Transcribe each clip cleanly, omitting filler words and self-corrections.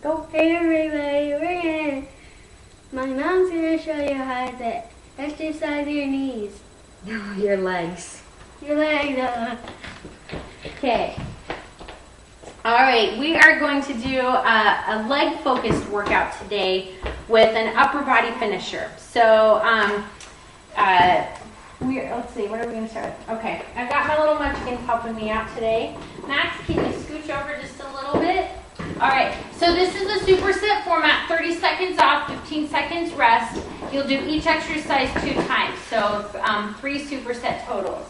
Okay, everybody, my mom's going to show you how to exercise your knees. Your legs. Your legs. Okay. All right, we are going to do a leg-focused workout today with an upper body finisher. So, let's see, what are we going to start with? Okay, I've got my little munchkins helping me out today. Max, can you scooch over just a little bit? All right, so this is a superset format, 30 seconds off, 15 seconds rest. You'll do each exercise 2 times, so 3 superset totals.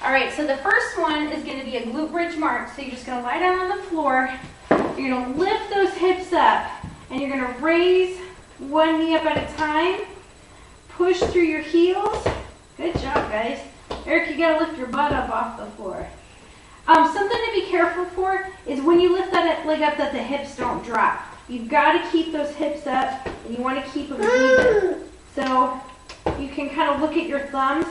All right, so the first one is going to be a glute bridge march. So you're just going to lie down on the floor. You're going to lift those hips up, and you're going to raise one knee up at a time. Push through your heels. Good job, guys. Eric, you got to lift your butt up off the floor. Something to be careful for is when you lift that leg up that the hips don't drop. You've got to keep those hips up, and you want to keep them even. So you can kind of look at your thumbs.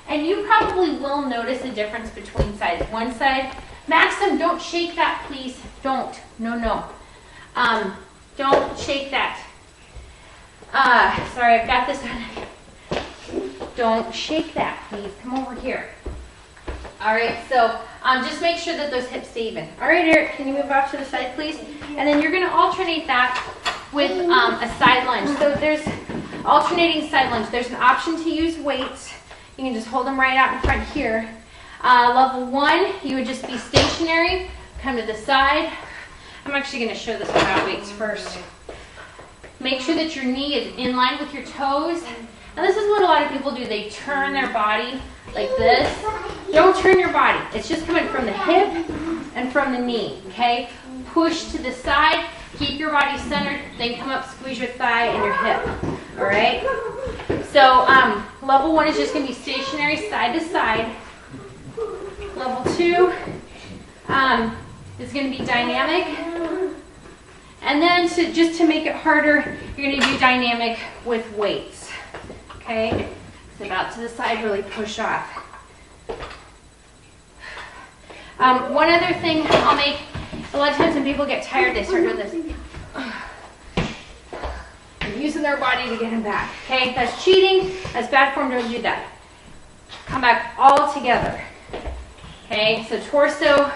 And you probably will notice a difference between sides. One side, Maxim, don't shake that, please. Don't. No. Don't shake that. Sorry, I've got this on. Don't shake that, please. Come over here. All right, so just make sure that those hips stay even. All right, Eric, can you move off to the side, please? And then you're going to alternate that with a side lunge. So there's alternating side lunge. There's an option to use weights. You can just hold them right out in front here. Level 1, you would just be stationary, come to the side. I'm actually going to show this without weights first. Make sure that your knee is in line with your toes. And this is what a lot of people do. They turn their body like this. Don't turn your body. It's just coming from the hip and from the knee, okay? Push to the side. Keep your body centered. Then come up, squeeze your thigh and your hip. All right? So level 1 is just going to be stationary side to side. Level 2 is going to be dynamic. And then just to make it harder, you're going to do dynamic with weights. Okay? So about to the side, really push off. One other thing I'll make, a lot of times when people get tired, they start doing this. Using their body to get them back. Okay, that's cheating. That's bad form. Don't do that. Come back all together. Okay, so torso,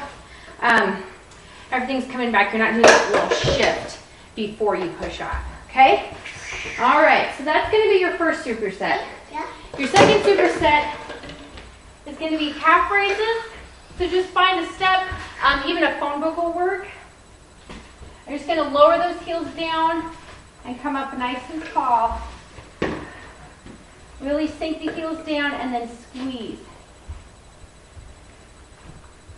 everything's coming back. You're not doing that little shift before you push off. Okay? All right, so that's going to be your first superset. Your second superset is going to be calf raises. So just find a step. Even a phone book will work. You're just going to lower those heels down and come up nice and tall. Really sink the heels down and then squeeze.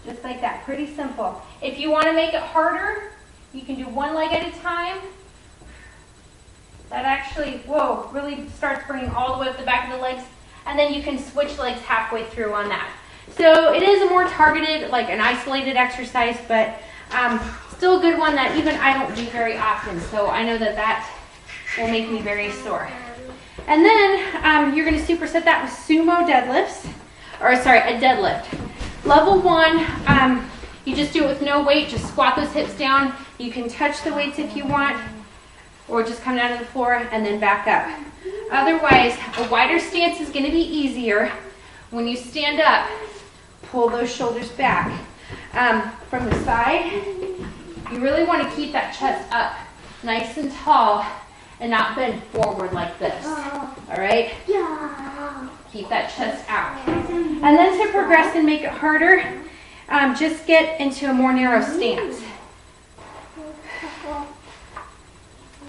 Just like that, pretty simple. If you want to make it harder, you can do one leg at a time. That actually, really starts bringing all the way up the back of the legs. And then you can switch legs halfway through on that. So it is a more targeted, like an isolated exercise, but still a good one that even I don't do very often. So I know that will make me very sore. And then you're going to superset that with sumo deadlifts, a deadlift. Level 1, you just do it with no weight, just squat those hips down. You can touch the weights if you want, or just come down to the floor and then back up. Otherwise, a wider stance is going to be easier. When you stand up, pull those shoulders back. From the side, you really want to keep that chest up nice and tall and not bend forward like this. All right? Keep that chest out. And then to progress and make it harder, just get into a more narrow stance.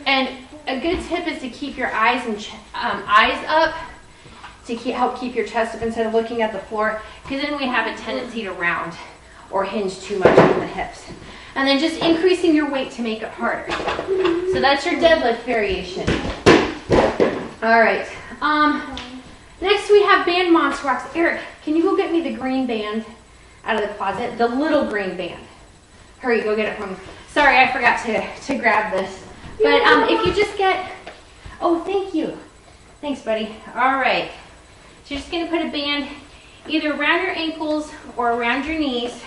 And a good tip is to keep your eyes up to help keep your chest up instead of looking at the floor, because then we have a tendency to round or hinge too much on the hips. And then just increasing your weight to make it harder. So that's your deadlift variation. All right. Next we have band monster walks. Eric, can you go get me the green band out of the closet? The little green band. Hurry, go get it for me. Sorry, I forgot to grab this. But if you just get, thank you. Thanks, buddy. All right. So you're just going to put a band either around your ankles or around your knees.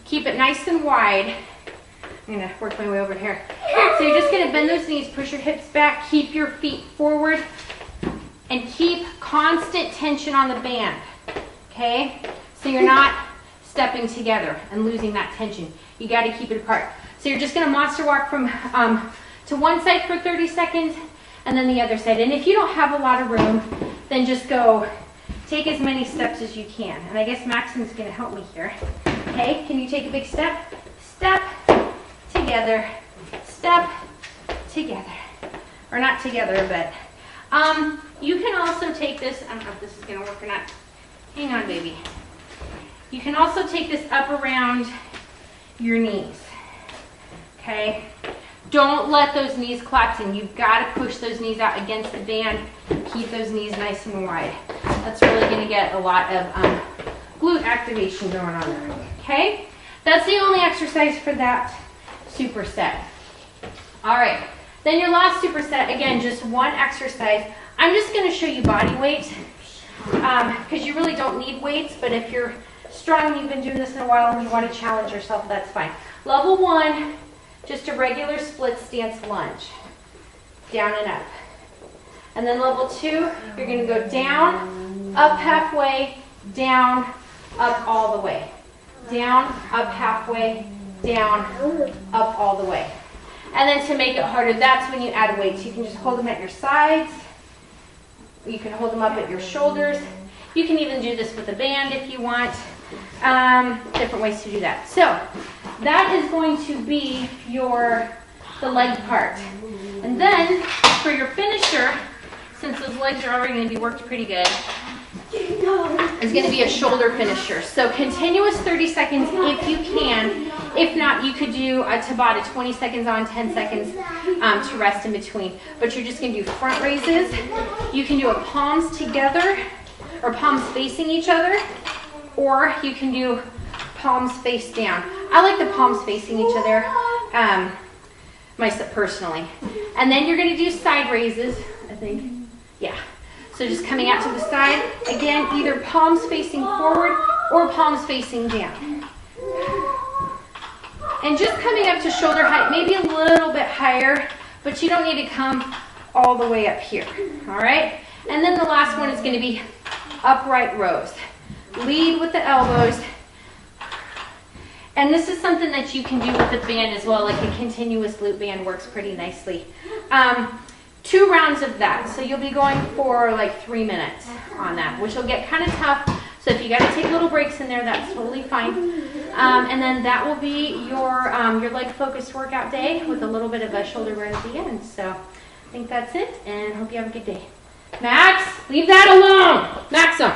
Keep it nice and wide. I'm gonna work my way over here. So you're just gonna bend those knees, push your hips back, keep your feet forward, and keep constant tension on the band, okay? So you're not stepping together and losing that tension. You gotta keep it apart. So you're just gonna monster walk from to one side for 30 seconds and then the other side. And if you don't have a lot of room, then just go take as many steps as you can. And I guess Maxim's gonna help me here. Okay, can you take a big step? Step, together, step, together. Or not together, but you can also take this, I don't know if this is gonna work or not. Hang on, baby. You can also take this up around your knees, okay? Don't let those knees collapse in. You've got to push those knees out against the band. Keep those knees nice and wide. That's really going to get a lot of glute activation going on there, okay? That's the only exercise for that superset. All right, then your last superset, again, just one exercise. I'm just going to show you body weight because you really don't need weights, but if you're strong and you've been doing this in a while and you want to challenge yourself, that's fine. Level 1, just a regular split stance lunge, down and up. And then level 2, you're going to go down, up halfway, down, up all the way. Down, up halfway, down, up all the way. And then to make it harder, that's when you add weights. You can just hold them at your sides. You can hold them up at your shoulders. You can even do this with a band if you want. Different ways to do that. So that is going to be the leg part. And then for your finisher, since those legs are already going to be worked pretty good, is going to be a shoulder finisher. So continuous 30 seconds if you can. If not, you could do a Tabata, 20 seconds on, 10 seconds to rest in between. But you're just going to do front raises. You can do a palms together or palms facing each other, or you can do palms face down. I like the palms facing each other myself personally. And then you're going to do side raises, I think. Yeah. So just coming out to the side. Again, either palms facing forward or palms facing down. And just coming up to shoulder height, maybe a little bit higher, but you don't need to come all the way up here. All right? And then the last one is going to be upright rows. Lead with the elbows. And this is something that you can do with the band as well, like a continuous glute band works pretty nicely. 2 rounds of that. So you'll be going for like 3 minutes on that, which will get kind of tough. So if you got to take little breaks in there, that's totally fine. And then that will be your leg focused workout day with a little bit of a shoulder right at the end. So I think that's it, and hope you have a good day. Max, leave that alone. Maxim.